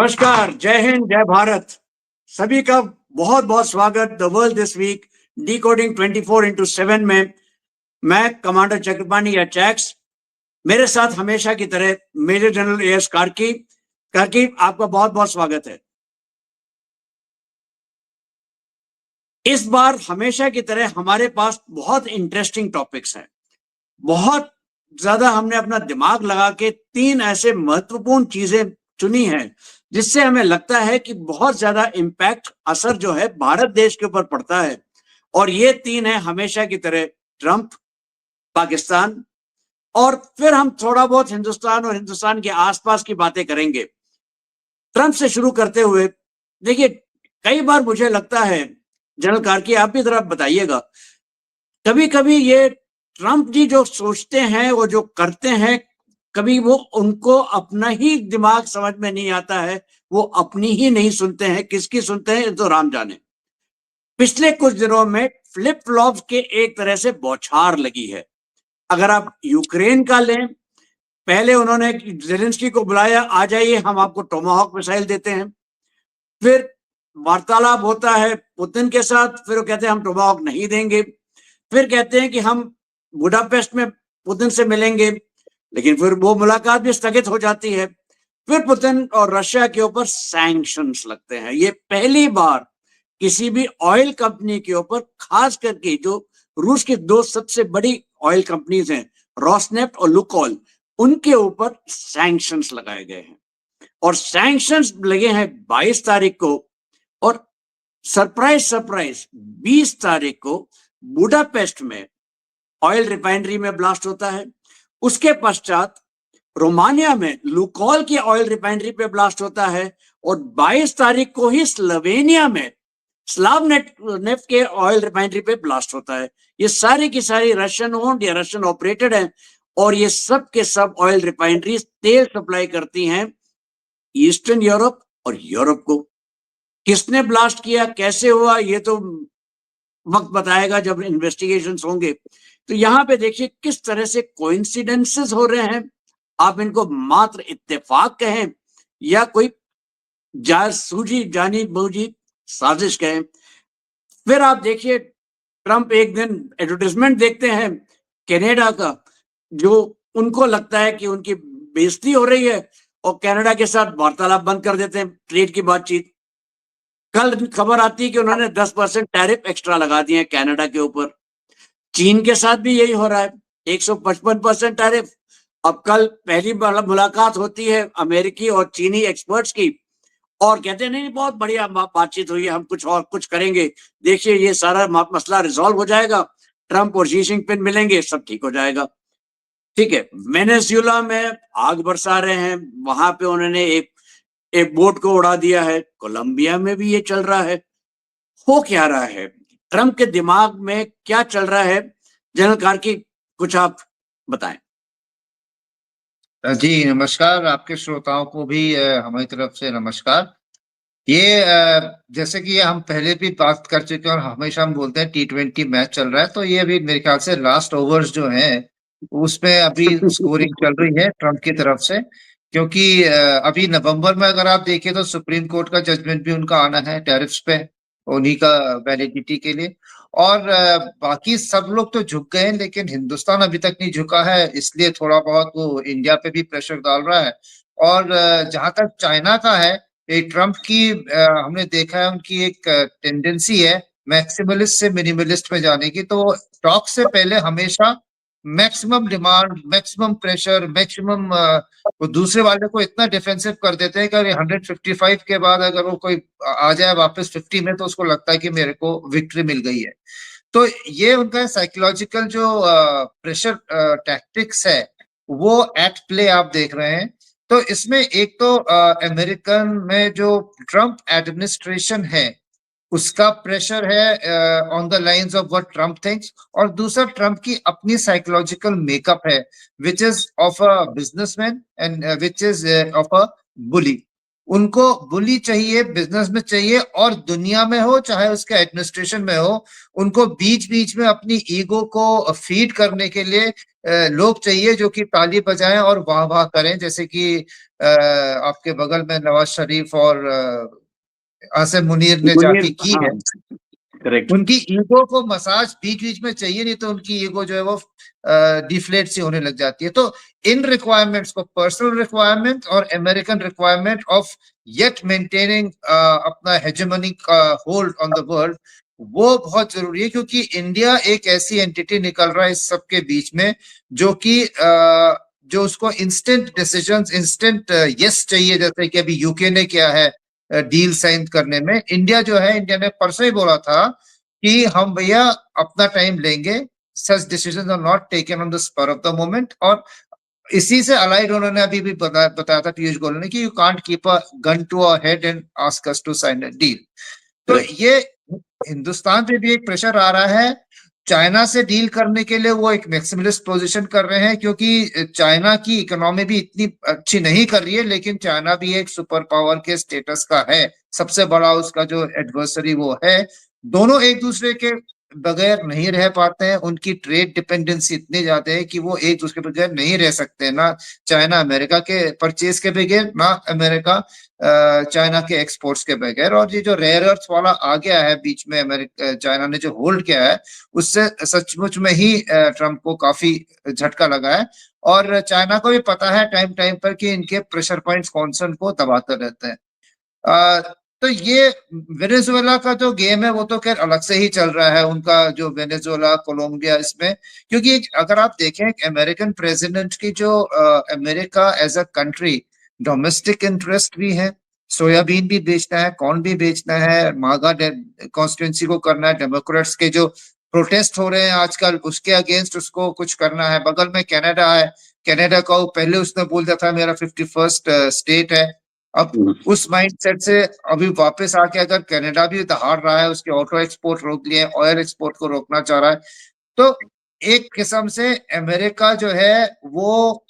नमस्कार, जय हिंद, जय भारत। सभी का बहुत बहुत स्वागत the world this week decoding 24x7 में। मैं कमांडर चक्रपाणी या चैक्स, मेरे साथ हमेशा की तरह major general A S Karki. Karki, आपका बहुत बहुत स्वागत है। इस बार हमेशा की तरह हमारे पास बहुत इंटरेस्टिंग टॉपिक्स हैं। बहुत ज्यादा हमने अपना दिमाग लगा के 3 ऐसे महत्वपूर्ण चीजें चुनी हैं जिससे हमें लगता है कि बहुत ज्यादा इम्पैक्ट असर जो है भारत देश के ऊपर पड़ता है। और ये 3 है हमेशा की तरह ट्रंप, पाकिस्तान, और फिर हम थोड़ा बहुत हिंदुस्तान और हिंदुस्तान के आसपास की बातें करेंगे। ट्रंप से शुरू करते हुए देखिए, कई बार मुझे लगता है, जनरल कार्की आप भी जरा बताइएगा, कभी कभी ये ट्रंप जी जो सोचते हैं वो जो करते हैं, कभी वो उनको अपना ही दिमाग समझ में नहीं आता है, वो अपनी ही नहीं सुनते हैं, किसकी सुनते हैं तो राम जाने। पिछले कुछ दिनों में फ्लिप फ्लॉप के एक तरह से बौछार लगी है। अगर आप यूक्रेन का लें, पहले उन्होंने जेलेंस्की को बुलाया, आ जाइए हम आपको टोमाहॉक मिसाइल देते हैं। फिर वार्तालाप होता है पुतिन के साथ, फिर वो कहते हैं हम टोमाहॉक नहीं देंगे। फिर कहते हैं कि हम बुडापेस्ट में पुतिन से मिलेंगे, लेकिन फिर वो मुलाकात भी स्थगित हो जाती है। फिर पुतिन और रशिया के ऊपर सैंक्शंस लगते हैं। ये पहली बार किसी भी ऑयल कंपनी के ऊपर, खास करके जो रूस की 2 सबसे बड़ी ऑयल कंपनीज हैं, रोसनेफ्ट और लुकोल, उनके ऊपर सैंक्शंस लगाए गए हैं। और सैंक्शंस लगे हैं 22 तारीख को, और सरप्राइज सरप्राइज 20 तारीख को बुडापेस्ट में ऑयल रिफाइनरी में ब्लास्ट होता है। उसके पश्चात रोमानिया में लुकोल की ऑयल रिफाइनरी पे ब्लास्ट होता है, और 22 तारीख को ही स्लोवेनिया में स्लावनेफ्ट के ऑयल रिफाइनरी पे ब्लास्ट होता है। ये सारी की सारी रशियन ओन्ड या रशियन ऑपरेटेड है, और ये सब के सब ऑयल रिफाइनरी तेल सप्लाई करती हैं ईस्टर्न यूरोप और यूरोप को। किसने ब्लास्ट किया, कैसे हुआ, ये तो वक्त बताएगा जब इन्वेस्टिगेशंस होंगे। तो यहाँ पे देखिए किस तरह से कोइंसिडेंसेस हो रहे हैं। आप इनको मात्र इत्तेफाक कहें या कोई सूझी जानी बूझी साजिश कहें। फिर आप देखिए, ट्रंप एक दिन एडवर्टाइजमेंट देखते हैं कनाडा का, जो उनको लगता है कि उनकी बेइज्जती हो रही है, और कनाडा के साथ वार्तालाप बंद कर देते हैं, ट्रेड की बातचीत। कल खबर आती है कि उन्होंने 10% टैरिफ एक्स्ट्रा लगा दिए हैं कनाडा के ऊपर। चीन के साथ भी यही हो रहा है, 155% टैरिफ। अब कल पहली मुलाकात होती है अमेरिकी और चीनी एक्सपर्ट्स की, और कहते हैं नहीं, बहुत बढ़िया बातचीत हुई है, हम कुछ करेंगे, देखिए ये सारा मसला रिजॉल्व हो जाएगा, ट्रंप और शी जिनपिंग मिलेंगे, सब ठीक हो जाएगा। ठीक है, वेनेजुएला में आग बरसा रहे हैं, वहां पे उन्होंने एक एक बोट को उड़ा दिया है। कोलंबिया में भी ये चल रहा है। हो क्या रहा है, ट्रंप के दिमाग में क्या चल रहा है, जनरल कार्की कुछ आप बताएं। जी नमस्कार, आपके श्रोताओं को भी हमारी तरफ से नमस्कार। ये जैसे कि हम पहले भी बात कर चुके हैं और हमेशा हम बोलते हैं T20 मैच चल रहा है, तो ये अभी मेरे ख्याल से लास्ट ओवर्स जो हैं उसमें अभी स्कोरिंग चल रही है ट्रंप की तरफ से। क्योंकि अभी नवंबर में अगर आप देखें तो सुप्रीम कोर्ट का जजमेंट भी उनका आना है टैरिफ्स पे, उन्हीं का वैलिडिटी के लिए। और बाकी सब लोग तो झुक गए हैं, लेकिन हिंदुस्तान अभी तक नहीं झुका है, इसलिए थोड़ा बहुत वो इंडिया पे भी प्रेशर डाल रहा है। और जहां तक चाइना का है, ये ट्रंप की हमने देखा है उनकी एक टेंडेंसी है मैक्सिमलिस्ट से मिनिमलिस्ट में जाने की। तो टॉक से पहले हमेशा maximum demand, maximum pressure, maximum वो दूसरे वाले को इतना डिफेंसिव कर देते हैं कि अगर 155 के बाद अगर वो कोई आ जाए वापस 50 में, तो उसको लगता है कि मेरे को विक्ट्री मिल गई है। तो ये उनका साइकोलॉजिकल जो प्रेशर टैक्टिक्स है वो एट प्ले आप देख रहे हैं। तो इसमें एक तो अमेरिकन में जो ट्रंप एडमिनिस्ट्रेशन है उसका प्रेशर है on the lines of what Trump thinks, और दूसरा ट्रंप की अपनी साइकोलॉजिकल मेकअप है which is of a businessman and which is of a bully. उनको बुली चाहिए, बिजनेस में चाहिए, और दुनिया में हो चाहे उसके एडमिनिस्ट्रेशन में हो, उनको बीच बीच में अपनी ईगो को फीड करने के लिए लोग चाहिए जो कि ताली बजाएं और वाह वाह करें, जैसे कि आपके बगल में नवाज शरीफ और आसिम मुनीर ने मुनीर, जाके की हाँ, है। करेक्ट। उनकी ईगो को मसाज बीच बीच में चाहिए, नहीं तो उनकी ईगो जो है वो डिफ्लेट सी होने लग जाती है। तो इन रिक्वायरमेंट्स को, पर्सनल रिक्वायरमेंट और American requirement of yet maintaining अपना हेजेमनी का होल्ड ऑन द वर्ल्ड, वो बहुत जरूरी है, क्योंकि इंडिया एक ऐसी एंटिटी निकल रहा है इस सबके बीच में जो कि जो उसको इंस्टेंट डिसीजंस, इंस्टेंट यस चाहिए, जैसे कि अभी यूके ने किया है डील साइन करने में। इंडिया जो है, इंडिया ने परसों ही बोला था कि हम भैया अपना टाइम लेंगे, such decision are not taken on the spur of the moment. और इसी से अलाइड उन्होंने अभी भी बताया था पीयूष गोयल ने कि you can't keep a gun to our head and ask us to sign a deal. तो ये हिंदुस्तान पे भी एक प्रेशर आ रहा है। चाइना से डील करने के लिए वो एक मैक्सिमलिस्ट पोजीशन कर रहे हैं, क्योंकि चाइना की इकोनॉमी भी इतनी अच्छी नहीं कर रही है, लेकिन चाइना भी एक सुपर पावर के स्टेटस का है, सबसे बड़ा उसका जो एडवर्सरी वो है। दोनों एक दूसरे के बगैर नहीं रह पाते हैं, उनकी ट्रेड डिपेंडेंसी इतनी ज्यादा है कि वो एक दूसरे के बगैर नहीं रह सकते, ना चाइना अमेरिका के परचेज के बगैर, ना अमेरिका चाइना के एक्सपोर्ट्स के बगैर। और ये जो रेयर अर्थ वाला आ गया है बीच में, अमेरिका चाइना ने जो होल्ड किया है, उससे सचमुच में ही ट्रम्प को काफी झटका लगा है। और चाइना को भी पता है टाइम टाइम पर कि इनके प्रेशर पॉइंट्स कौन से उनको दबाते रहते हैं। तो ये वेनेजुएला का जो गेम है वो तो खैर अलग से ही चल रहा है, उनका जो वेनेजुएला कोलंबिया इसमें, क्योंकि अगर आप देखें अमेरिकन प्रेसिडेंट की जो America as a country domestic interest भी है, सोयाबीन भी बेचना है, कॉर्न भी बेचना है, मागा कॉन्स्टिट्यूंसी को करना है, डेमोक्रेट्स के जो प्रोटेस्ट हो रहे हैं आजकल उसके अगेंस्ट उसको कुछ करना है। बगल में कनाडा है, कनाडा का पहले उसने बोल दिया था मेरा 51st स्टेट है। अब उस माइंडसेट से अभी वापस आके अगर कनाडा भी हार रहा है, उसके ऑटो एक्सपोर्ट रोक लिए, ऑयल एक्सपोर्ट को रोकना चाह रहा है, तो एक किस्म से अमेरिका जो है वो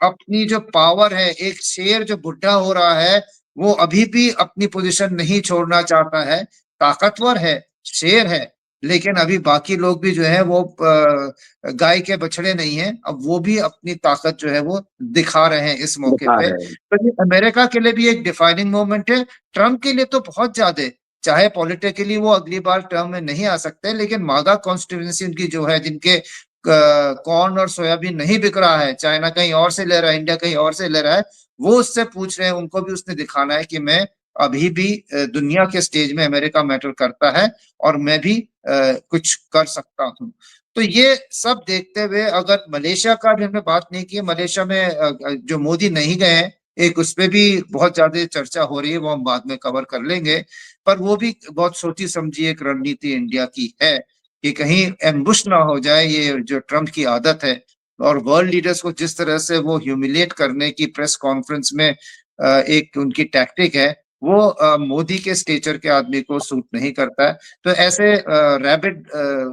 अपनी जो पावर है, एक शेर जो बुढ़ा हो रहा है, वो अभी भी अपनी पोजीशन नहीं छोड़ना चाहता है। ताकतवर है, शेर है, लेकिन अभी बाकी लोग भी जो है वो गाय के बछड़े नहीं है, अब वो भी अपनी ताकत जो है वो दिखा रहे हैं इस मौके बता पे। रहे हैं। तो ये अमेरिका के लिए भी एक डिफाइनिंग मोमेंट है, ट्रम्प के लिए तो बहुत ज्यादा। चाहे पॉलिटिकली वो अगली बार टर्म में नहीं आ सकते, लेकिन मागा कॉन्स्टिट्यूंसी उनकी जो है, जिनके कॉर्न और सोयाबीन नहीं बिक रहा है, चाइना कहीं और से ले रहा है, इंडिया कहीं और से ले रहा है, वो उससे पूछ रहे हैं, उनको भी उसने दिखाना है कि मैं अभी भी दुनिया के स्टेज में अमेरिका मैटर करता है और मैं भी कुछ कर सकता हूँ। तो ये सब देखते हुए, अगर मलेशिया का भी हमने बात नहीं की, मलेशिया में जो मोदी नहीं गए हैं, एक उस पर भी बहुत ज्यादा चर्चा हो रही है, वो हम बाद में कवर कर लेंगे। पर वो भी बहुत सोची समझी एक रणनीति इंडिया की है कि कहीं एम्बुश ना हो जाए, ये जो ट्रम्प की आदत है। और वर्ल्ड लीडर्स को जिस तरह से वो ह्यूमिलिएट करने की प्रेस कॉन्फ्रेंस में एक उनकी टैक्टिक है, वो मोदी के स्टेचर के आदमी को सूट नहीं करता है। तो ऐसे रैबिड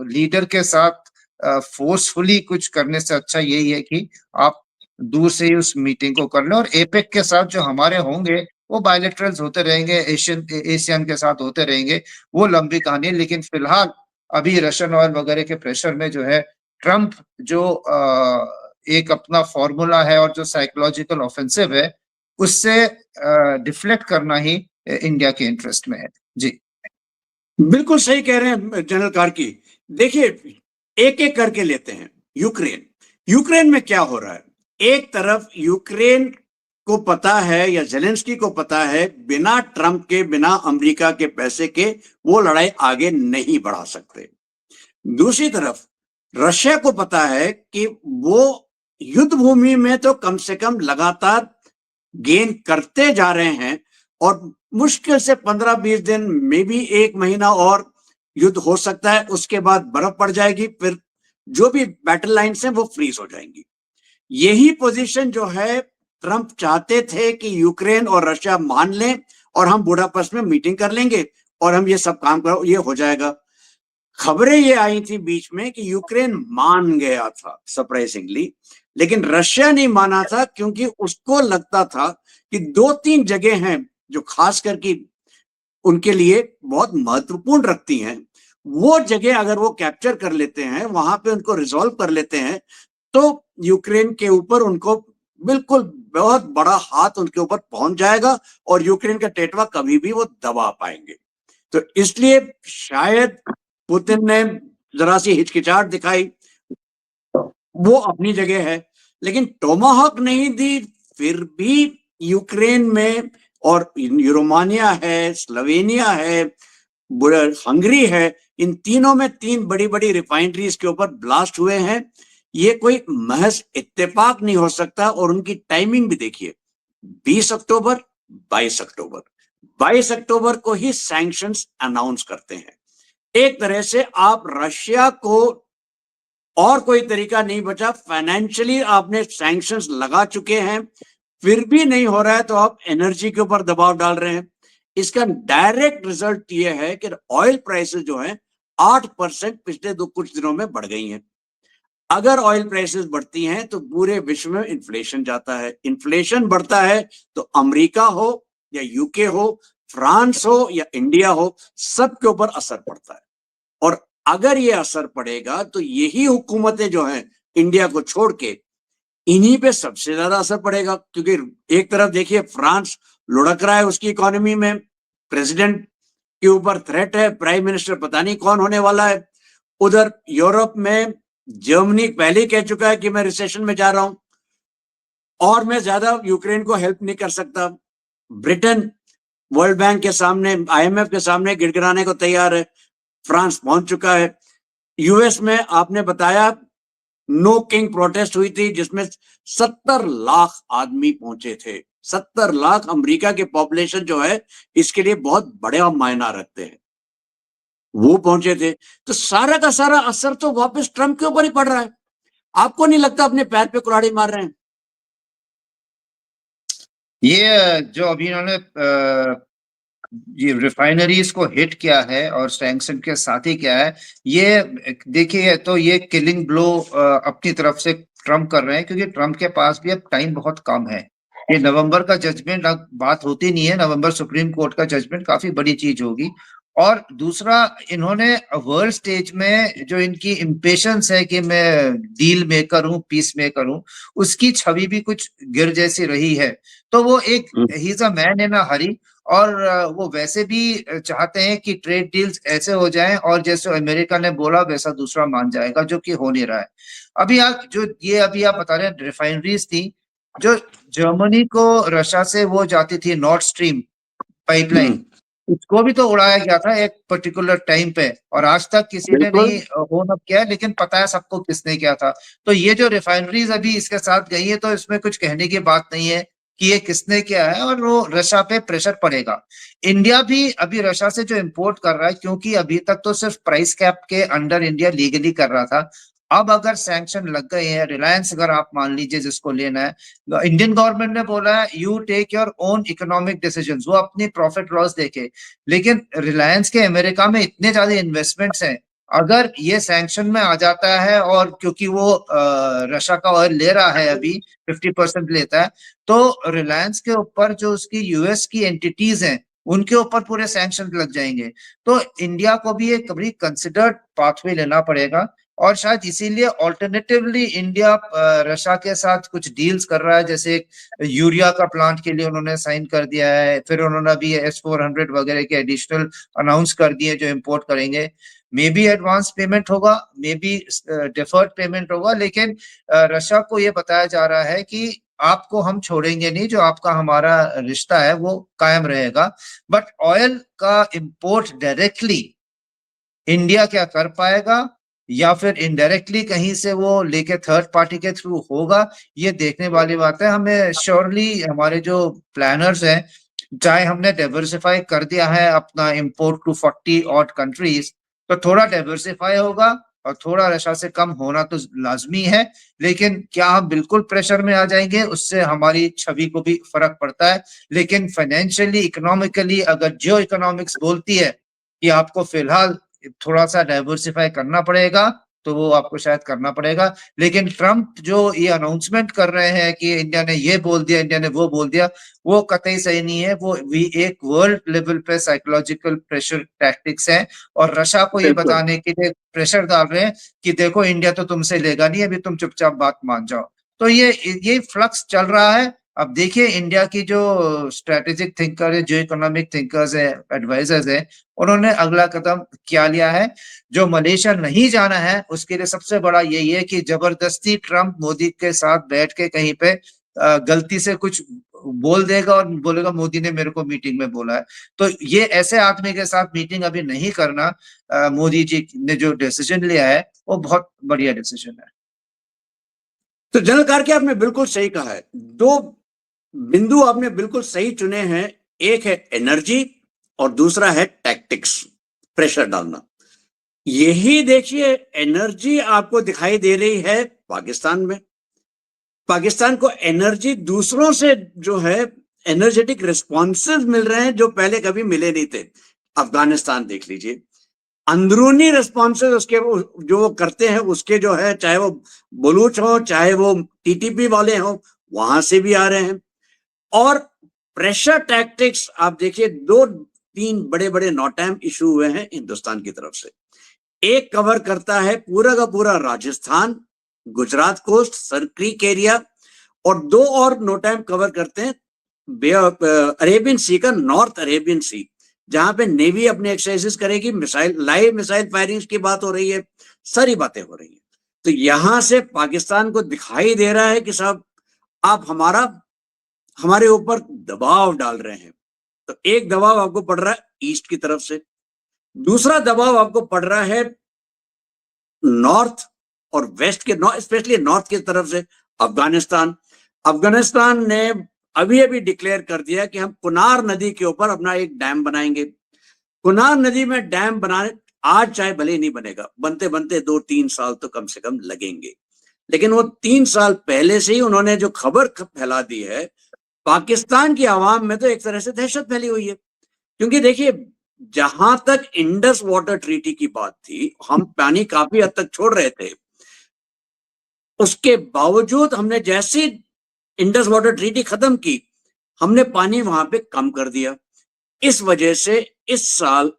लीडर के साथ फोर्सफुली कुछ करने से अच्छा यही है कि आप दूर से ही उस मीटिंग को कर लें। और एपेक के साथ जो हमारे होंगे वो बायलैटरल्स होते रहेंगे, एशियन के साथ होते रहेंगे, वो लंबी कहानी है। लेकिन फिलहाल अभी रशियन ऑयल वगैरह के प्रेशर में जो है, ट्रम्प जो एक अपना फॉर्मूला है और जो साइकोलॉजिकल ऑफेंसिव है, उससे डिफ्लेक्ट करना ही इंडिया के इंटरेस्ट में है। जी बिल्कुल सही कह रहे हैं जनरल कार्की। देखिए, एक एक करके लेते हैं। यूक्रेन, यूक्रेन में क्या हो रहा है? एक तरफ यूक्रेन को पता है, या जेलेंस्की को पता है, बिना ट्रंप के, बिना अमेरिका के पैसे के वो लड़ाई आगे नहीं बढ़ा सकते। दूसरी तरफ रशिया को पता है कि वो युद्ध भूमि में तो कम से कम लगातार गेन करते जा रहे हैं, और मुश्किल से 15-20 दिन में भी 1 महीना और युद्ध हो सकता है, उसके बाद बर्फ पड़ जाएगी, फिर जो भी बैटल लाइन्स हैं वो फ्रीज हो जाएंगी। यही पोजीशन जो है, ट्रंप चाहते थे कि यूक्रेन और रशिया मान लें और हम बुडापेस्ट में मीटिंग कर लेंगे और हम ये सब काम करो, ये हो जाएगा। खबरें ये आई थी बीच में कि यूक्रेन मान गया था सरप्राइजिंगली, लेकिन रशिया नहीं माना था, क्योंकि उसको लगता था कि 2-3 जगह हैं जो खास करके उनके लिए बहुत महत्वपूर्ण रखती हैं, वो जगह अगर वो कैप्चर कर लेते हैं, वहां पे उनको रिजॉल्व कर लेते हैं, तो यूक्रेन के ऊपर उनको बिल्कुल बहुत बड़ा हाथ उनके ऊपर पहुंच जाएगा और यूक्रेन का टेटवा कभी भी वो दबा पाएंगे। तो इसलिए शायद पुतिन ने जरा सी हिचकिचाहट दिखाई, वो अपनी जगह है, लेकिन टोमाहॉक नहीं दी, फिर भी यूक्रेन में और रोमानिया है, स्लोवेनिया है, हंगरी है, इन तीनों में 3 बड़ी-बड़ी रिफाइनरीज के ऊपर ब्लास्ट हुए हैं। ये कोई महज इत्तेफाक नहीं हो सकता और उनकी टाइमिंग भी देखिए, 20 अक्टूबर, 22 अक्टूबर, 22 अक्टूबर को ही सैंक्शंस अनाउंस करते हैं। एक तरह से आप रशिया को और कोई तरीका नहीं बचा, फाइनेंशियली आपने सैंक्शंस लगा चुके हैं, फिर भी नहीं हो रहा है तो आप एनर्जी के ऊपर दबाव डाल रहे हैं। इसका डायरेक्ट रिजल्ट ये है कि ऑयल प्राइसेस जो है 8% पिछले कुछ दिनों में बढ़ गई हैं। अगर ऑयल प्राइसेस बढ़ती हैं तो पूरे विश्व में इन्फ्लेशन जाता है, इन्फ्लेशन बढ़ता है तो अमेरिका हो या यूके हो, फ्रांस हो या इंडिया हो, सबके ऊपर असर पड़ता है। और अगर ये असर पड़ेगा तो यही हुकूमतें जो हैं इंडिया को छोड़ के, इन्हीं पे सबसे ज्यादा असर पड़ेगा, क्योंकि एक तरफ देखिए फ्रांस लुढ़क रहा है उसकी इकोनॉमी में, प्रेसिडेंट के ऊपर थ्रेट है, प्राइम मिनिस्टर पता नहीं कौन होने वाला है। उधर यूरोप में जर्मनी पहले ही कह चुका है कि मैं रिसेशन में जा रहा हूं और मैं ज्यादा यूक्रेन को हेल्प नहीं कर सकता। ब्रिटेन वर्ल्ड बैंक के सामने, आईएमएफ के सामने गिड़गिड़ाने को तैयार है। फ्रांस पहुंच चुका है। यूएस में आपने बताया नो किंग प्रोटेस्ट हुई थी जिसमें 70 लाख आदमी पहुंचे थे। 70 लाख अमेरिका के पॉपुलेशन जो है इसके लिए बहुत बड़ा मायना रखते हैं, वो पहुंचे थे। तो सारा का सारा असर तो वापस ट्रंप के ऊपर ही पड़ रहा है। आपको नहीं लगता अपने पैर पे कुल्हाड़ी मार रहे हैं? ये जो अभी इन्होंने ये रिफाइनरीज को हिट किया है और सैंक्शन के साथ ही किया है, ये देखिए तो ये किलिंग ब्लो अपनी तरफ से ट्रम्प कर रहे हैं, क्योंकि ट्रम्प के पास भी अब टाइम बहुत कम है। ये नवंबर का जजमेंट अब बात होती नहीं है, नवंबर सुप्रीम कोर्ट का जजमेंट काफी बड़ी चीज होगी। और दूसरा, इन्होंने वर्ल्ड स्टेज में जो इनकी इम्पेशंस है कि मैं डील मेकर हूँ, पीस मेकर हूँ, उसकी छवि भी कुछ गिर जैसी रही है। तो वो एक he is a man in अ हरी, और वो वैसे भी चाहते हैं कि ट्रेड डील्स ऐसे हो जाएं और जैसे अमेरिका ने बोला वैसा दूसरा मान जाएगा, जो कि हो नहीं रहा है। अभी आप बता रहे हैं रिफाइनरीज थी जो जर्मनी को रशिया से वो जाती थी, नॉर्थ स्ट्रीम पाइपलाइन, उसको भी तो उड़ाया गया था एक पर्टिकुलर टाइम पे, और आज तक किसी ने बिल्कुल। नहीं ओन अप किया, लेकिन पता है सबको किसने किया था। तो ये जो रिफाइनरीज अभी इसके साथ गई है, तो इसमें कुछ कहने की बात नहीं है कि ये किसने किया है, और वो रशिया पे प्रेशर पड़ेगा। इंडिया भी अभी रशिया से जो इंपोर्ट कर रहा है, क्योंकि अभी तक तो सिर्फ प्राइस कैप के अंडर इंडिया लीगली कर रहा था, अब अगर सैंक्शन लग गए हैं, रिलायंस अगर आप मान लीजिए जिसको लेना है, इंडियन गवर्नमेंट ने बोला है you take your own economic decisions, वो अपनी प्रॉफिट लॉस देखे। लेकिन रिलायंस के अमेरिका में इतने ज्यादा इन्वेस्टमेंट्स हैं, अगर ये सैंक्शन में आ जाता है, और क्योंकि वो रशिया का ऑयल ले रहा है अभी 50% लेता है, तो रिलायंस के ऊपर जो उसकी यूएस की एंटिटीज हैं उनके ऊपर पूरे सैंक्शन लग जाएंगे। तो इंडिया को भी एक कभी कंसिडर्ड पाथवे लेना पड़ेगा, और शायद इसीलिए ऑल्टरनेटिवली इंडिया रशिया के साथ कुछ डील्स कर रहा है, जैसे यूरिया का प्लांट के लिए उन्होंने साइन कर दिया है, फिर उन्होंने अभी S-400 वगैरह के एडिशनल अनाउंस कर दिए जो इंपोर्ट करेंगे। मे बी एडवांस पेमेंट होगा, मे बी डिफर्ड पेमेंट होगा, लेकिन रशिया को ये बताया जा रहा है कि आपको हम छोड़ेंगे नहीं, जो आपका हमारा रिश्ता है वो कायम रहेगा। बट ऑयल का इंपोर्ट डायरेक्टली इंडिया क्या कर पाएगा, या फिर इनडायरेक्टली कहीं से वो लेके थर्ड पार्टी के थ्रू होगा, ये देखने वाली बात है। हमें श्योरली हमारे जो प्लानर्स हैं, चाहे हमने डाइवर्सिफाई कर दिया है अपना इंपोर्ट टू 40 ऑड कंट्रीज, तो थोड़ा डाइवर्सिफाई होगा, और थोड़ा रशिया से कम होना तो लाजमी है। लेकिन क्या हम बिल्कुल प्रेशर में आ जाएंगे, उससे हमारी छवि को भी फर्क पड़ता है। लेकिन फाइनेंशियली, इकोनॉमिकली, अगर जियो इकोनॉमिक्स बोलती है कि आपको फिलहाल थोड़ा सा डाइवर्सिफाई करना पड़ेगा, तो वो आपको शायद करना पड़ेगा। लेकिन ट्रम्प जो ये अनाउंसमेंट कर रहे हैं कि इंडिया ने ये बोल दिया, इंडिया ने वो बोल दिया, वो कतई सही नहीं है। वो भी एक वर्ल्ड लेवल पे साइकोलॉजिकल प्रेशर टैक्टिक्स है और रशिया को ये बिल्कुल। बताने के लिए प्रेशर डाल रहे हैं कि देखो इंडिया तो तुमसे लेगा नहीं, अभी तुम चुपचाप बात मान जाओ। तो ये फ्लक्स चल रहा है। अब देखिए इंडिया की जो स्ट्रेटेजिक थिंकर है, जो इकोनॉमिक थिंकर्स है, एडवाइजर्स है, उन्होंने अगला कदम क्या लिया है। जो मलेशिया नहीं जाना है उसके लिए सबसे बड़ा यही है कि जबरदस्ती ट्रम्प मोदी के साथ बैठ के कहीं पे गलती से कुछ बोल देगा और बोलेगा मोदी ने मेरे को मीटिंग में बोला है। तो ये ऐसे आदमी के साथ मीटिंग अभी नहीं करना। मोदी जी ने जो डिसीजन लिया है वो बहुत बढ़िया डिसीजन है। तो जनरल कार्के आपने बिल्कुल सही कहा है। दो बिंदु आपने बिल्कुल सही चुने हैं। एक है एनर्जी और दूसरा है टैक्टिक्स, प्रेशर डालना। यही देखिए एनर्जी आपको दिखाई दे रही है पाकिस्तान में। पाकिस्तान को एनर्जी दूसरों से जो है एनर्जेटिक रिस्पॉन्सेज मिल रहे हैं जो पहले कभी मिले नहीं थे। अफगानिस्तान देख लीजिए, अंदरूनी रिस्पॉन्सेज उसके जो वो करते हैं उसके जो है, चाहे वो बलूच हो चाहे वो टीटीपी वाले हो, वहां से भी आ रहे हैं। और प्रेशर टैक्टिक्स आप देखिए, दो तीन बड़े बड़े नॉटैम इशू हुए हैं हिंदुस्तान की तरफ से। एक कवर करता है पूरा का पूरा Rajasthan, Gujarat coast, Sir Creek area, और दो और नोटैम कवर करते हैं अरेबियन सी का, नॉर्थ अरेबियन सी, जहां पे नेवी अपने एक्सरसाइजेस करेगी, मिसाइल लाइव मिसाइल फायरिंग की बात हो रही है, सारी बातें हो रही है। तो यहां से पाकिस्तान को दिखाई दे रहा है कि साहब आप हमारे ऊपर दबाव डाल रहे हैं। तो एक दबाव आपको पड़ रहा है ईस्ट की तरफ से, दूसरा दबाव आपको पड़ रहा है नॉर्थ और वेस्ट के, स्पेशली नॉर्थ की तरफ से अफगानिस्तान। अफगानिस्तान ने अभी अभी डिक्लेयर कर दिया कि हम कुनार नदी के ऊपर अपना एक डैम बनाएंगे। कुनार नदी में डैम बनाने आज चाहे भले ही नहीं बनेगा, बनते बनते 2-3 साल तो कम से कम लगेंगे, लेकिन वो 3 साल पहले से ही उन्होंने जो खबर फैला दी है, पाकिस्तान की आवाम में तो एक तरह से दहशत फैली हुई है। क्योंकि देखिए, जहां तक इंडस वाटर ट्रीटी की बात थी, हम पानी काफी हद तक छोड़ रहे थे, उसके बावजूद हमने जैसी इंडस वाटर ट्रीटी खत्म की, हमने पानी वहां पे कम कर दिया। इस वजह से इस साल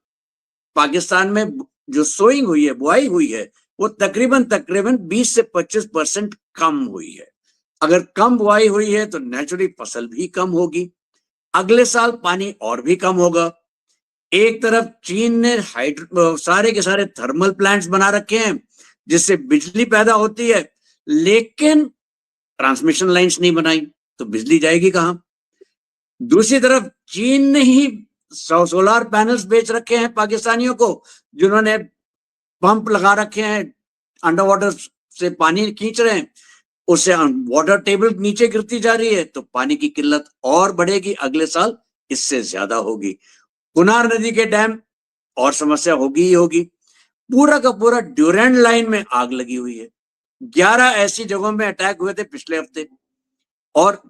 पाकिस्तान में जो सोइंग हुई है, बुआई हुई है, वो तकरीबन तकरीबन 20 से 25% कम हुई है। अगर कम बुआई हुई है तो नेचुरली फसल भी कम होगी, अगले साल पानी और भी कम होगा। एक तरफ चीन ने सारे के सारे थर्मल प्लांट्स बना रखे हैं जिससे बिजली पैदा होती है, लेकिन ट्रांसमिशन लाइंस नहीं बनाई, तो बिजली जाएगी कहां? दूसरी तरफ चीन ने ही सोलर पैनल्स बेच रखे हैं पाकिस्तानियों को, जिन्होंने पंप लगा रखे हैं, अंडर वाटर से पानी खींच रहे हैं, उससे वाटर टेबल नीचे गिरती जा रही है, तो पानी की किल्लत और बढ़ेगी, अगले साल इससे ज्यादा होगी। कुनार नदी के डैम और समस्या होगी ही होगी। पूरा का पूरा ड्यूरेंट लाइन में आग लगी हुई है। 11 ऐसी जगहों में अटैक हुए थे पिछले हफ्ते, और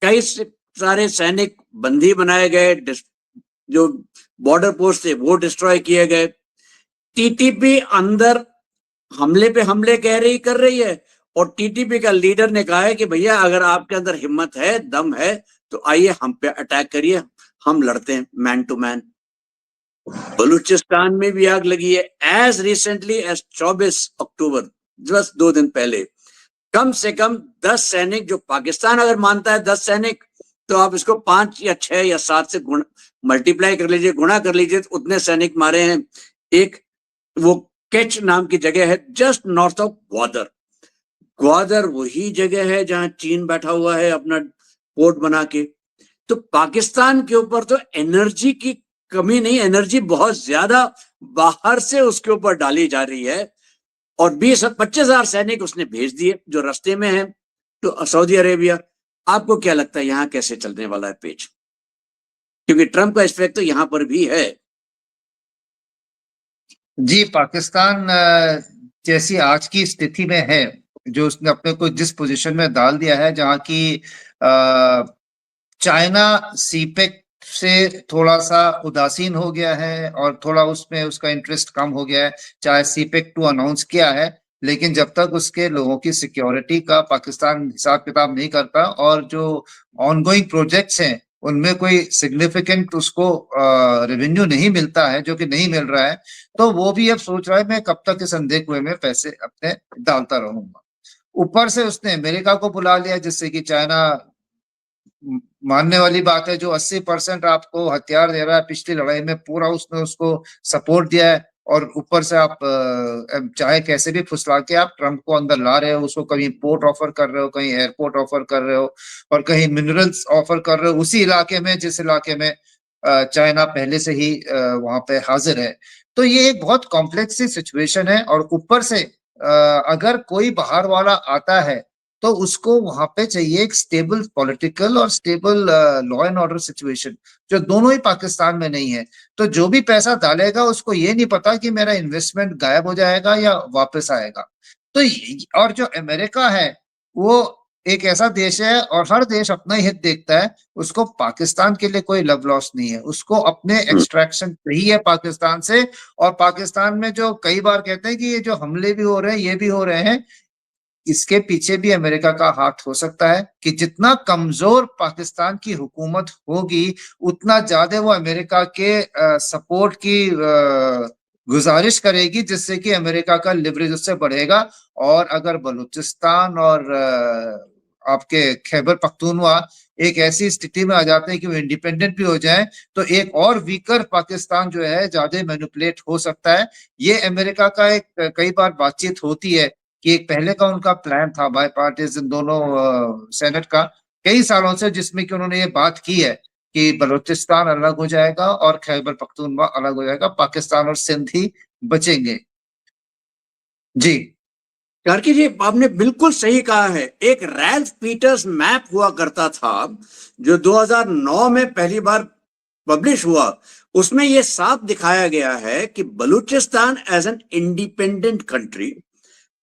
कई सारे सैनिक बंदी बनाए गए, जो बॉर्डर पोस्ट थे वो डिस्ट्रॉय किए गए। टीटीपी अंदर हमले पे हमले कर रही है, और टीटीपी का लीडर ने कहा है कि भैया अगर आपके अंदर हिम्मत है, दम है, तो आइए हम पे अटैक करिए, हम लड़ते हैं मैन टू मैन। बलूचिस्तान में भी आग लगी है एज रिसेंटली एज 24 अक्टूबर, बस 2 दिन पहले। कम से कम 10 सैनिक, जो पाकिस्तान अगर मानता है 10 सैनिक, तो आप इसको 5 या 6 या 7 से मल्टीप्लाई कर लीजिए, गुणा कर लीजिए, तो उतने सैनिक मारे हैं। एक वो केच नाम की जगह है just north of Gwadar. Gwadar वही जगह है जहां चीन बैठा हुआ है अपना पोर्ट बना के। तो पाकिस्तान के ऊपर तो एनर्जी की कमी नहीं, एनर्जी बहुत ज्यादा बाहर से उसके ऊपर डाली जा रही है, और 20-25 हजार सैनिक उसने भेज दिए जो रास्ते में हैं तो सऊदी अरेबिया। आपको क्या लगता है यहां कैसे चलने वाला है पेच? क्योंकि ट्रंप का इफेक्ट तो यहां पर भी है। जी, पाकिस्तान जैसी आज की स्थिति में है, जो उसने अपने को जिस पोजीशन में डाल दिया है, जहाँ की चाइना सीपेक से थोड़ा-सा उदासीन हो गया है और थोड़ा उसमें उसका इंटरेस्ट कम हो गया है। चाहे सीपेक 2 अनाउंस किया है, लेकिन जब तक उसके लोगों की सिक्योरिटी का पाकिस्तान हिसाब किताब नहीं करता और जो ऑनगोइंग प्रोजेक्ट्स हैं उनमें कोई सिग्निफिकेंट उसको रेवेन्यू नहीं मिलता है, जो कि नहीं मिल रहा है, तो वो भी अब सोच रहा है मैं कब तक इस अंधे कुएं में पैसे अपने डालता रहूंगा। ऊपर से उसने अमेरिका को बुला लिया, जिससे कि चाइना मानने वाली बात है, जो 80% आपको हथियार दे रहा है, पिछली लड़ाई में पूरा उसने उसको सपोर्ट दिया है, और ऊपर से आप चाहे कैसे भी फुसला के आप ट्रंप को अंदर ला रहे हो, उसको कहीं पोर्ट ऑफर कर रहे हो, कहीं एयरपोर्ट ऑफर कर रहे हो, और कहीं मिनरल्स ऑफर कर रहे हो उसी इलाके में जिस इलाके में चाइना पहले से ही वहां पे हाजिर है। तो ये एक बहुत कॉम्प्लेक्स सी सिचुएशन है, और ऊपर से अगर कोई बाहर वाला आता है तो उसको वहां पे चाहिए एक स्टेबल पॉलिटिकल और stable law and order situation, जो दोनों ही पाकिस्तान में नहीं है। तो जो भी पैसा डालेगा उसको ये नहीं पता कि मेरा इन्वेस्टमेंट गायब हो जाएगा या वापस आएगा। तो और जो अमेरिका है वो एक ऐसा देश है, और हर देश अपना ही हित देखता है, उसको पाकिस्तान के लिए कोई लव लॉस नहीं है, उसको अपने एक्सट्रैक्शन चाहिए है पाकिस्तान से। और पाकिस्तान में जो कई बार कहते हैं कि ये जो हमले भी हो रहे हैं, ये भी हो रहे हैं, इसके पीछे भी अमेरिका का हाथ हो सकता है, कि जितना कमजोर पाकिस्तान की हुकूमत होगी उतना ज्यादा वो अमेरिका के सपोर्ट की गुजारिश करेगी, जिससे कि अमेरिका का लिवरेज उससे बढ़ेगा। और अगर बलूचिस्तान और आपके खैबर पख्तूनवा एक ऐसी स्थिति में आ जाते हैं कि वो इंडिपेंडेंट भी हो जाए, तो एक और वीकर पाकिस्तान जो है ज्यादा मैनिपुलेट हो सकता है। ये अमेरिका का एक कई बार बातचीत होती है कि एक पहले का उनका प्लान था बाय पार्टीजन दोनों सेनेट का कई सालों से, जिसमें कि उन्होंने ये बात की है कि बलूचिस्तान अलग हो जाएगा और खैबर पख्तूनवा अलग हो जाएगा, पाकिस्तान और सिंध ही बचेंगे। जी। कार्की जी, आपने बिल्कुल सही कहा है। एक रैल्फ पीटर्स मैप हुआ करता था जो 2009 में पहली बार पब्लिश हुआ। उसमें यह साफ दिखाया गया है कि Balochistan as an independent country,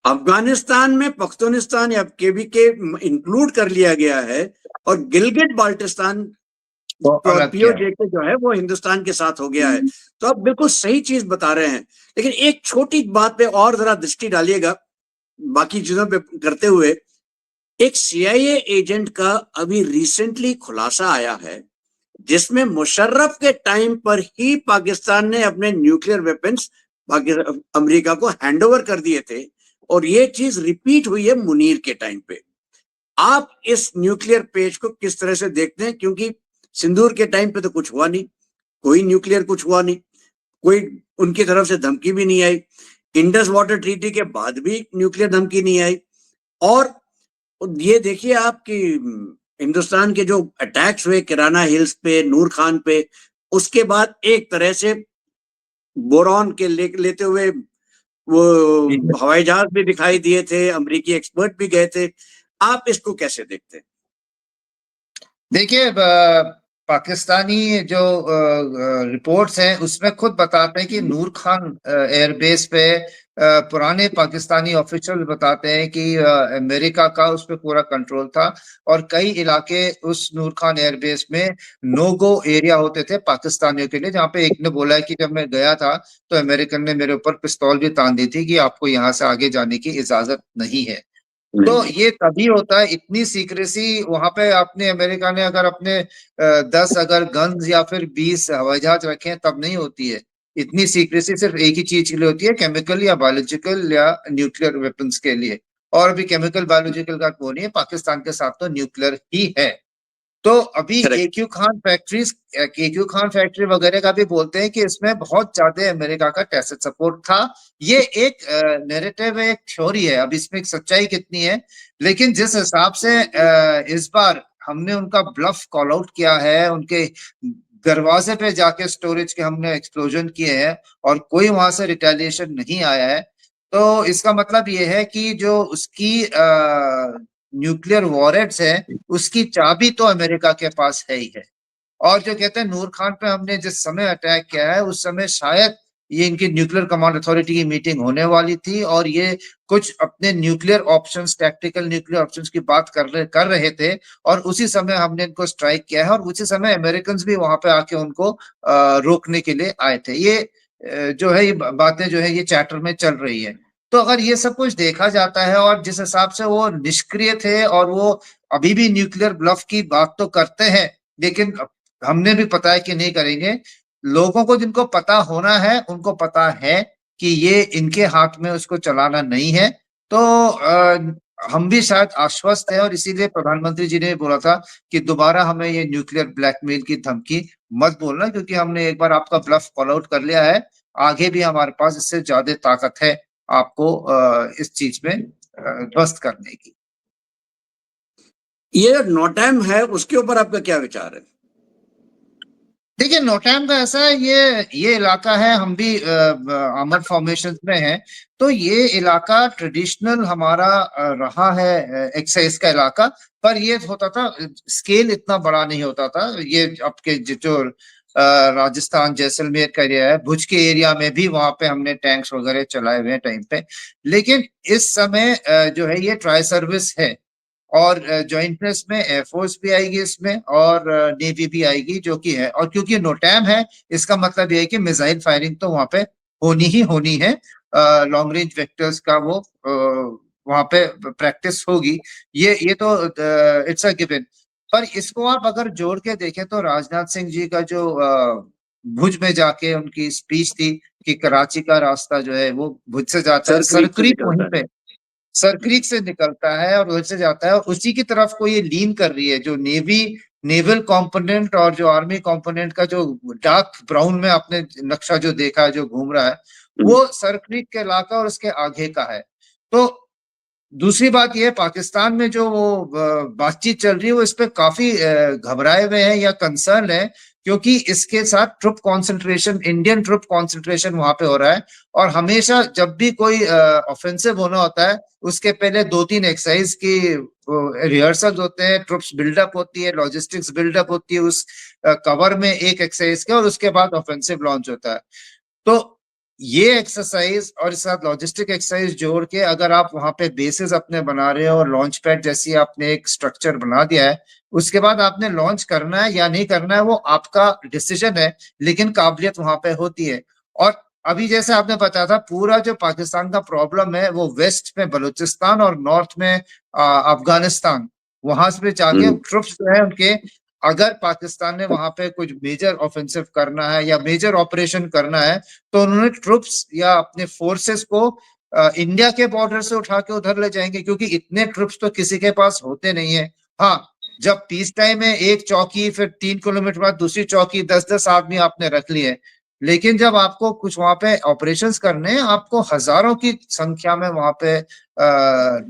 Afghanistan में पख्तूनिस्तान या केबीके इंक्लूड कर लिया गया है, और गिलगिट बाल्टिस्तान तो अलग किया है। पीओजे के जो है वो हिंदुस्तान के साथ हो गया है। तो आप बिल्कुल सही चीज बता रहे हैं, लेकिन एक छोटी बात पे और जरा दृष्टि डालिएगा बाकी चीजों पे करते हुए। एक सीआईए एजेंट का अभी रिसेंटली खुलासा आया है, जिसमें मुशर्रफ के टाइम पर ही पाकिस्तान ने अपने न्यूक्लियर वेपन्स अमेरिका को हैंडओवर कर दिए थे, और ये चीज रिपीट हुई है मुनीर के टाइम पे। आप इस न्यूक्लियर पेज को किस तरह से देखते हैं? क्योंकि सिंदूर के टाइम पे तो कुछ हुआ नहीं, कोई न्यूक्लियर कुछ हुआ नहीं, कोई उनकी तरफ से धमकी भी नहीं आई। इंडस वाटर ट्रीटी के बाद भी न्यूक्लियर धमकी नहीं आई। और ये देखिए आप कि हिंदुस्तान के जो अटैक्स हुए किराना हिल्स पे, नूर खान पे, उसके बाद एक तरह से बोरॉन के लेते हुए वो हवाई जहाज भी दिखाई दिए थे, अमेरिकी एक्सपर्ट भी गए थे। आप इसको कैसे देखते हैं? देखिए, पाकिस्तानी जो रिपोर्ट्स हैं उसमें खुद बताते हैं कि नूर खान एयरबेस पे पुराने पाकिस्तानी ऑफिशियल बताते हैं कि अमेरिका का उस पर पूरा कंट्रोल था, और कई इलाके उस नूर खान एयरबेस में नो गो एरिया होते थे पाकिस्तानियों के लिए, जहाँ पे एक ने बोला है कि जब मैं गया था तो अमेरिकन ने मेरे ऊपर पिस्तौल भी तान दी थी कि आपको यहाँ से आगे जाने की इजाजत नहीं है। तो ये तभी होता है, इतनी सीक्रेसी वहां पे। आपने अमेरिका ने अगर अपने 10 अगर गन्स या फिर 20 हवाई जहाज रखे हैं तब नहीं होती है। इतनी सीक्रेसी सिर्फ एक ही चीज के लिए होती है, केमिकल या बायोलॉजिकल या न्यूक्लियर वेपन्स के लिए। और अभी केमिकल बायोलॉजिकल का वो नहीं है, पाकिस्तान के साथ तो न्यूक्लियर ही है। तो अभी ए क्यू खान फैक्ट्री वगैरह का भी बोलते हैं कि इसमें बहुत ज्यादा अमेरिका का टैसिट सपोर्ट था। ये एक नैरेटिव है, एक थ्योरी है, अब इसमें एक सच्चाई कितनी है। लेकिन जिस हिसाब से इस बार हमने उनका ब्लफ कॉल आउट किया है, उनके दरवाजे पे जाके स्टोरेज के हमने एक्सप्लोजन किए हैं, और कोई वहां से रिटेलिएशन नहीं आया है, तो इसका मतलब ये है कि जो उसकी न्यूक्लियर वॉरेट्स है उसकी चाबी तो अमेरिका के पास है ही है। और जो कहते हैं नूर खान पे हमने जिस समय अटैक किया है उस समय शायद ये इनकी न्यूक्लियर कमांड अथॉरिटी की मीटिंग होने वाली थी, और ये कुछ अपने nuclear options, tactical nuclear options की बात कर रहे थे, और उसी समय हमने इनको स्ट्राइक किया है, और उसी समय अमेरिकन भी वहां पे आके उनको रोकने के लिए आए थे। ये जो है ये बातें जो है ये चैटर में चल रही है। तो अगर ये सब कुछ देखा जाता है और जिस हिसाब से वो निष्क्रिय थे और वो अभी भी न्यूक्लियर ब्लफ की बात तो करते हैं, लेकिन हमने भी पता है कि नहीं करेंगे। लोगों को जिनको पता होना है, उनको पता है कि ये इनके हाथ में उसको चलाना नहीं है। तो हम भी शायद आश्वस्त हैं और इसीलिए प्रधानमंत्री जी ने बोला था कि दोबारा हमें ये न्यूक्लियर ब्लैकमेल की धमकी मत बोलना, क्योंकि हमने एक बार आपका ब्लफ कॉल आउट कर लिया है। आगे भी हमारे पास इससे ज्यादा ताकत है आपको इस चीज में ध्वस्त करने की। ये जो नोटैम है उसके ऊपर आपका क्या विचार है? देखिए, नोटैम का ऐसा है, ये इलाका है, हम भी आर्मड फॉर्मेशन में हैं, तो ये इलाका ट्रेडिशनल हमारा रहा है एक्साइज का इलाका। पर ये होता था, स्केल इतना बड़ा नहीं होता था। ये आपके जो राजस्थान जैसलमेर का एरिया है, भुज के एरिया में भी वहां पे हमने टैंक्स वगैरह चलाए हुए हैं टाइम पे। लेकिन इस समय जो है ये ट्राई सर्विस है और ज्वाइंटनेस में एयरफोर्स भी आएगी इसमें और नेवी भी आएगी, जो कि है। और क्योंकि नोटैम है, इसका मतलब ये है कि मिसाइल फायरिंग तो वहां पे होनी ही होनी है। लॉन्ग रेंज वेक्टर्स का वो वहां पे प्रैक्टिस होगी। ये तो इट्स अ गिवन। पर इसको आप अगर जोड़ के देखें तो राजनाथ सिंह जी का जो भुज में जाके उनकी स्पीच थी कि कराची का रास्ता जो है वो भुज से जाता है, सर क्रीक से सरक्रीक निकलता वहीं है। पे सरक्रीक से निकलता है और उधर से जाता है, और उसी की तरफ को ये लीन कर रही है। जो नेवल कंपोनेंट और जो आर्मी कंपोनेंट का जो डार्क ब्राउन में आपने नक्शा जो देखा है जो घूम रहा है, वो सरक्रीक के इलाका और उसके आगे का है। तो दूसरी बात यह है, पाकिस्तान में जो वो बातचीत चल रही है वो इस पे काफी घबराए हुए हैं या कंसर्न है, क्योंकि इसके साथ troop concentration, Indian troop concentration वहां पे हो रहा है। और हमेशा जब भी कोई ऑफेंसिव होना होता है, उसके पहले 2-3 एक्सरसाइज की रिहर्सल होते हैं, ट्रुप्स बिल्डअप होती है, लॉजिस्टिक्स बिल्डअप होती है उस कवर में एक एक्सरसाइज के, और उसके बाद ऑफेंसिव लॉन्च होता है। तो ये एक्सरसाइज और इस साथ लॉजिस्टिक एक्सरसाइज जोड़ के अगर आप वहां पे बेसिस अपने बना रहे हो और लॉन्च पैड जैसी आपने एक स्ट्रक्चर बना दिया है, उसके बाद आपने लॉन्च करना है या नहीं करना है वो आपका डिसीजन है, लेकिन काबिलियत वहां पे होती है। और अभी जैसे आपने बताया था, पूरा जो पाकिस्तान का प्रॉब्लम है वो वेस्ट में बलूचिस्तान और नॉर्थ में अफगानिस्तान, वहां से जाके ट्रुप्स जो है उनके, अगर पाकिस्तान ने वहां पे कुछ मेजर ऑफेंसिव करना है या मेजर ऑपरेशन करना है, तो उन्होंने ट्रुप्स या अपने फोर्सेस को इंडिया के बॉर्डर से उठा के उधर ले जाएंगे, क्योंकि इतने ट्रुप्स तो किसी के पास होते नहीं है। हाँ, जब पीस टाइम में एक चौकी, फिर 3 किलोमीटर बाद दूसरी चौकी, 10-10 आदमी आपने रख लिए, लेकिन जब आपको कुछ वहां पे ऑपरेशंस करने हैं, आपको हजारों की संख्या में वहां पे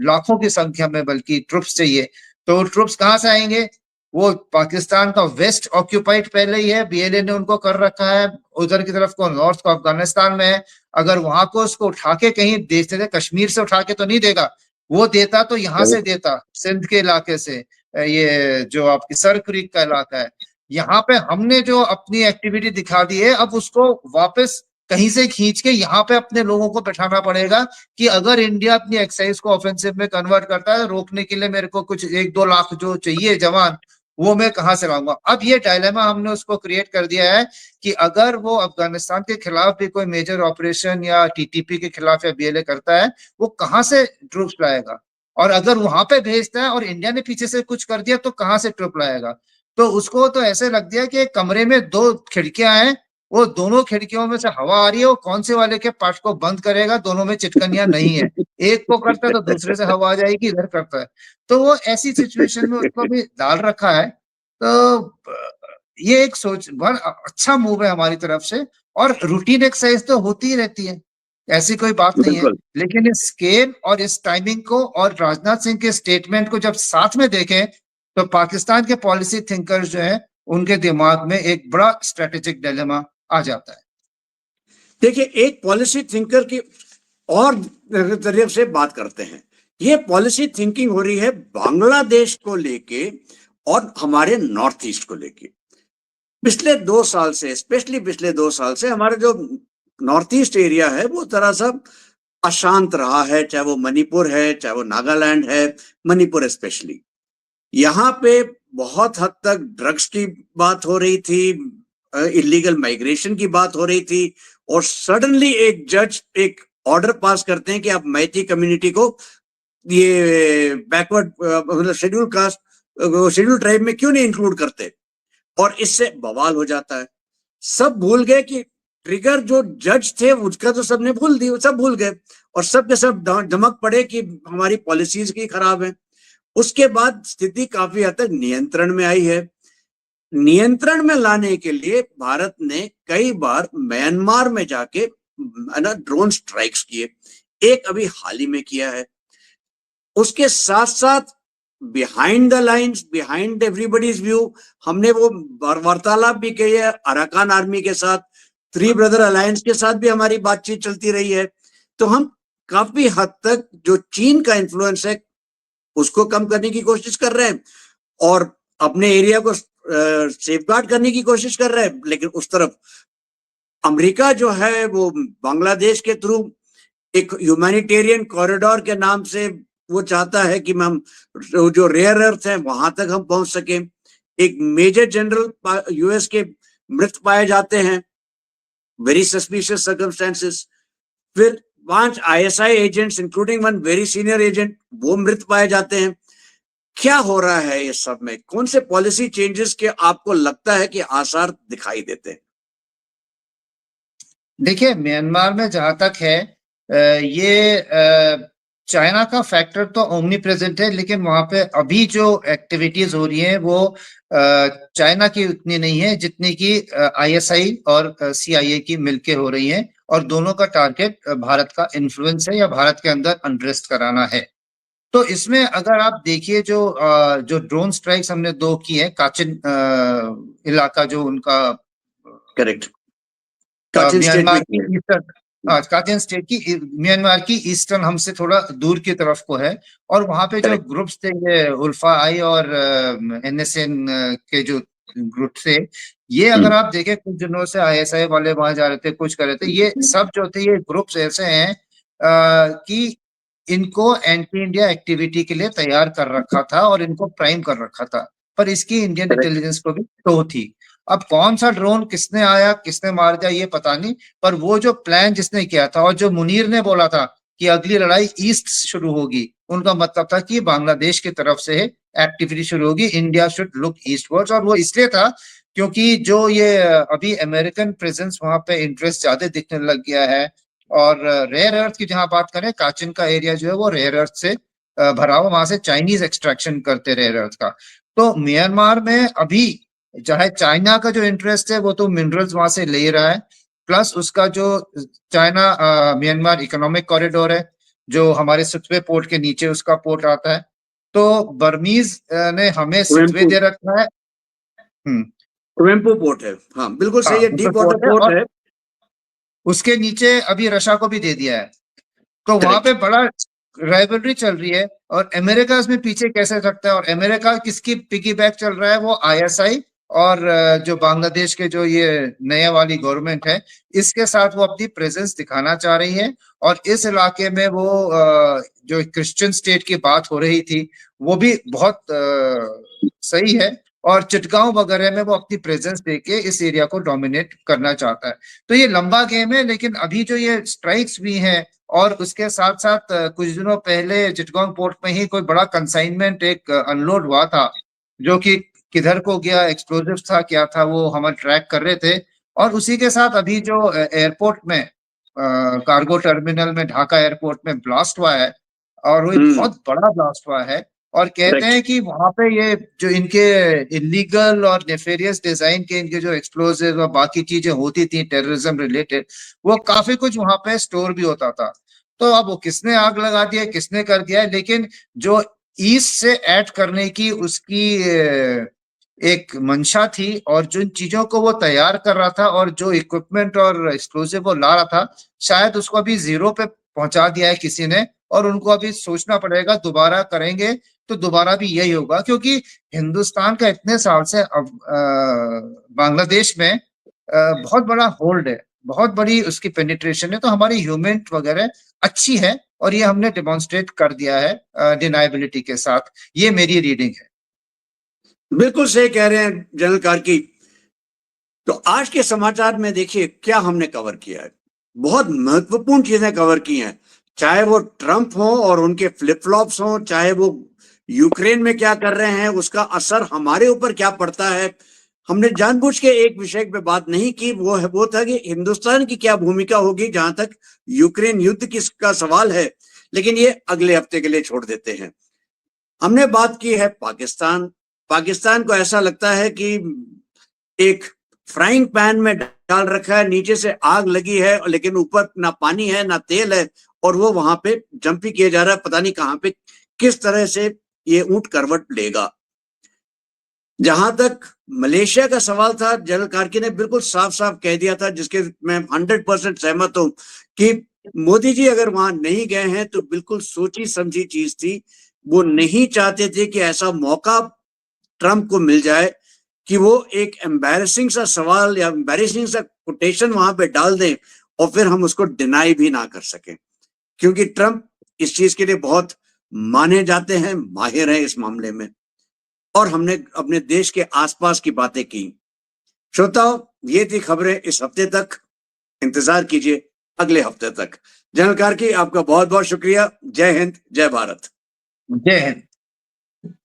लाखों की संख्या में बल्कि ट्रुप्स चाहिए। तो ट्रुप्स कहाँ से आएंगे? वो पाकिस्तान का वेस्ट ऑक्यूपाइड पहले ही है, बीएलए ने उनको कर रखा है। उधर की तरफ को नॉर्थ को अफगानिस्तान में है। अगर वहां को उसको उठा के कहीं देते थे, कश्मीर से उठा के तो नहीं देगा, वो देता तो यहाँ से देता, सिंध के इलाके से। ये जो आपकी सर क्रीक का इलाका है, यहाँ पे हमने जो अपनी एक्टिविटी दिखा दी है, अब उसको वापस कहीं से खींच के यहाँ पे अपने लोगों को बैठाना पड़ेगा कि अगर इंडिया अपनी एक्साइज को ऑफेंसिव में कन्वर्ट करता है, रोकने के लिए मेरे को कुछ 1-2 लाख जो चाहिए जवान, वो मैं कहाँ से लाऊंगा। अब ये डायलेमा हमने उसको क्रिएट कर दिया है कि अगर वो अफगानिस्तान के खिलाफ भी कोई मेजर ऑपरेशन या टीटीपी के खिलाफ या बीएलए करता है, वो कहाँ से ट्रूप्स लाएगा। और अगर वहां पे भेजता है और इंडिया ने पीछे से कुछ कर दिया, तो कहाँ से ट्रूप लाएगा। तो उसको तो ऐसे लग दिया कि कमरे में 2 खिड़कियां हैं, वो दोनों खिड़कियों में से हवा आ रही है, वो कौन से वाले के पार्ट को बंद करेगा, दोनों में चिटकनियां नहीं है। एक को करता है तो दूसरे से हवा आ जाएगी, इधर करता है। तो वो ऐसी सिचुएशन में उसको भी डाल रखा है। तो ये एक सोच बहुत अच्छा मूव है हमारी तरफ से। और रूटीन एक्सरसाइज तो होती ही रहती है, ऐसी कोई बात नहीं है। बिल्कुल। लेकिन इस स्केल और इस टाइमिंग को और राजनाथ सिंह के स्टेटमेंट को जब साथ में देखें, तो पाकिस्तान के पॉलिसी थिंकर्स जो है, उनके दिमाग में एक बड़ा स्ट्रेटेजिक डिलेमा आ जाता है। देखिए, एक पॉलिसी थिंकर की और तरफ से बात करते हैं। ये पॉलिसी थिंकिंग हो रही है बांग्लादेश को लेके और हमारे नॉर्थ ईस्ट को लेके। पिछले 2 साल से, स्पेशली पिछले 2 साल से हमारे जो नॉर्थ ईस्ट एरिया है वो जरा सा अशांत रहा है, चाहे वो मणिपुर है, चाहे वो नागालैंड है, मणिपुर स्पेशली। यहाँ पे बहुत हद तक ड्रग्स की बात हो रही थी, इलीगल माइग्रेशन की बात हो रही थी, और सडनली एक जज एक ऑर्डर पास करते हैं कि आप मैती कम्युनिटी को ये बैकवर्ड मतलब शेड्यूल कास्ट शेड्यूल ट्राइब में क्यों नहीं इंक्लूड करते, और इससे बवाल हो जाता है। सब भूल गए कि ट्रिगर जो जज थे उसका तो सबने भूल दी, सब भूल गए और सब के सब धमक पड़े कि हमारी पॉलिसीज की खराब है। उसके बाद स्थिति काफी हद तक नियंत्रण में आई है। नियंत्रण में लाने के लिए भारत ने कई बार म्यांमार में जाके ड्रोन स्ट्राइक्स किए, एक अभी हाल ही में किया है। उसके साथ साथ behind the lines, behind everybody's view, हमने वो वार्तालाप भी की है अराकान आर्मी के साथ, थ्री ब्रदर अलायंस के साथ भी हमारी बातचीत चलती रही है। तो हम काफी हद तक जो चीन का इन्फ्लुएंस है उसको कम करने की कोशिश कर रहे हैं और अपने एरिया को सेफगार्ड करने की कोशिश कर रहे हैं। लेकिन उस तरफ अमेरिका जो है वो बांग्लादेश के थ्रू एक ह्यूमैनिटेरियन कॉरिडोर के नाम से वो चाहता है कि हम जो रेयर अर्थ है वहां तक हम पहुंच सके। एक मेजर जनरल यूएस के मृत पाए जाते हैं, वेरी सस्पिशियस सर्कमस्टेंसेस। फिर 5 ISI agents including one very senior agent वो मृत पाए जाते हैं। क्या हो रहा है ये सब में? कौन से पॉलिसी चेंजेस के आपको लगता है कि आसार दिखाई देते हैं? देखिए, म्यांमार में जहां तक है ये चाइना का फैक्टर तो ओमनी प्रेजेंट है, लेकिन वहां पे अभी जो एक्टिविटीज हो रही हैं वो चाइना की उतनी नहीं है जितनी कि आईएसआई और सीआईए की मिलके हो रही हैं, और दोनों का टारगेट भारत का इन्फ्लुएंस है या भारत के अंदर अनरेस्ट कराना है। तो इसमें अगर आप देखिए जो ड्रोन स्ट्राइक्स हमने 2 की है, काचिन इलाका जो उनका करेक्ट, काचिन स्टेट में म्यांमार की किया। ईस्टर्न, काचिन स्टेट की म्यांमार की ईस्टर्न हमसे थोड़ा दूर की तरफ को है, और वहां पे जो करेक्ट। ग्रुप्स थे ये उल्फा आई और एनएसएन के जो ग्रुप थे, ये अगर आप देखें कुछ दिनों से आईएसआई वाले वहां जा रहे थे, कुछ कर रहे थे, ये सब जो थे ये ग्रुप्स ऐसे हैं कि इनको एंटी इंडिया एक्टिविटी के लिए तैयार कर रखा था और इनको प्राइम कर रखा था, पर इसकी इंडियन इंटेलिजेंस को भी तो थी। अब कौन सा ड्रोन किसने आया किसने मार दिया ये पता नहीं, पर वो जो प्लान जिसने किया था और जो मुनीर ने बोला था कि अगली लड़ाई ईस्ट से शुरू होगी, उनका मतलब था कि बांग्लादेश की तरफ से एक्टिविटी शुरू होगी, इंडिया शुड लुक ईस्टवर्ड्स। और वो इसलिए था क्योंकि जो ये अभी अमेरिकन प्रेजेंस वहां पे इंटरेस्ट ज्यादा दिखने लग गया है, और रेयर अर्थ की जहां बात करें, काचिन का एरिया जो है वो रेयर अर्थ से भरा हुआ, वहां से चाइनीज एक्सट्रैक्शन करते रेयर अर्थ का। तो म्यांमार में अभी चाहे चाइना का जो इंटरेस्ट है वो तो मिनरल्स वहां से ले रहा है, प्लस उसका जो चाइना म्यांमार इकोनॉमिक कॉरिडोर है जो हमारे सितवे पोर्ट के नीचे उसका पोर्ट आता है, तो बर्मीज ने हमें सितवे कुवेम्पू, दे रखा है। कुवेम्पू पोर्ट है, हाँ बिल्कुल हाँ, सही है, उसमें डीप वाटर पोर्ट है, पोर्ट और है। उसके नीचे अभी रशिया को भी दे दिया है। तो वहां पे करेक्ट। बड़ा राइवलरी चल रही है, और अमेरिका इसमें पीछे कैसे सकता है, और अमेरिका किसकी पिगी बैक चल रहा है, वो आईएसआई और जो बांग्लादेश के जो ये नया वाली गवर्नमेंट है, इसके साथ वो अपनी प्रेजेंस दिखाना चाह रही है। और इस इलाके में वो जो क्रिश्चियन स्टेट की बात हो रही थी वो भी बहुत सही है, और चिटगांव वगैरह में वो अपनी प्रेजेंस देके इस एरिया को डोमिनेट करना चाहता है। तो ये लंबा गेम है, लेकिन अभी जो ये स्ट्राइक्स भी हैं, और उसके साथ साथ कुछ दिनों पहले चिटगांव पोर्ट में ही कोई बड़ा कंसाइनमेंट एक अनलोड हुआ था, जो कि किधर को गया, एक्सप्लोजिव था क्या था वो हम ट्रैक कर रहे थे। और उसी के साथ अभी जो एयरपोर्ट में कार्गो टर्मिनल में ढाका एयरपोर्ट में ब्लास्ट हुआ है, और वो बहुत बड़ा ब्लास्ट हुआ है, और कहते करेक्ट। हैं कि वहां पे ये जो इनके इलीगल और नेफेरियस डिजाइन के इनके जो एक्सप्लोजिव और बाकी चीजें होती थी टेररिज्म रिलेटेड, वो काफी कुछ वहां पे स्टोर भी होता था। तो अब वो किसने आग लगा दिया किसने कर दिया है, लेकिन जो ईस्ट से ऐड करने की उसकी एक मंशा थी, और जिन चीजों को वो तैयार कर रहा था और जो इक्विपमेंट और एक्सप्लोजिव वो ला रहा था, शायद उसको अभी जीरो पे पहुंचा दिया है किसी ने, और उनको अभी सोचना पड़ेगा दोबारा करेंगे तो दोबारा भी यही होगा, क्योंकि हिंदुस्तान का इतने साल से अब बांग्लादेश में बहुत बड़ा होल्ड है, बहुत बड़ी उसकी पेनिट्रेशन है, तो हमारी ह्यूमन वगैरह अच्छी है, और ये हमने डेमोन्स्ट्रेट कर दिया है डिनाइबिलिटी के साथ। ये मेरी रीडिंग है। बिल्कुल सही कह रहे हैं जनरल कार्की। तो आज के समाचार में देखिए क्या हमने कवर किया है। बहुत महत्वपूर्ण चीजें कवर की हैं, चाहे वो ट्रंप हो और उनके फ्लिप फ्लॉप्स हो, चाहे वो यूक्रेन में क्या कर रहे हैं, उसका असर हमारे ऊपर क्या पड़ता है। हमने जानबूझ के एक विषय पे बात नहीं की, वो था कि हिंदुस्तान की क्या भूमिका होगी जहां तक यूक्रेन युद्ध का सवाल है, लेकिन ये अगले हफ्ते के लिए छोड़ देते हैं। हमने बात की है पाकिस्तान। पाकिस्तान को ऐसा लगता है कि एक फ्राइंग पैन में डाल रखा है, नीचे से आग लगी है, लेकिन ऊपर ना पानी है ना तेल है, और वो वहां पे जंपी किया जा रहा है, पता नहीं कहां पे किस तरह से ये ऊंट करवट लेगा। जहां तक मलेशिया का सवाल था, जनरल कार्की ने बिल्कुल साफ साफ कह दिया था, जिसके मैं 100% सहमत हूं, कि मोदी जी अगर वहां नहीं गए हैं तो बिल्कुल सोची समझी चीज थी। वो नहीं चाहते थे कि ऐसा मौका ट्रंप को मिल जाए कि वो एक एम्बैरेसिंग सा सवाल या एम्बैरेसिंग सा कोटेशन वहां पे डाल दें और फिर हम उसको डिनाई भी ना कर सकें, क्योंकि ट्रंप इस चीज के लिए बहुत माने जाते हैं, माहिर हैं इस मामले में। और हमने अपने देश के आसपास की बातें की। श्रोताओ, ये थी खबरें इस हफ्ते तक। इंतजार कीजिए अगले हफ्ते तक। जनरल कार्की, आपका बहुत बहुत शुक्रिया। जय हिंद, जय भारत। जय हिंद।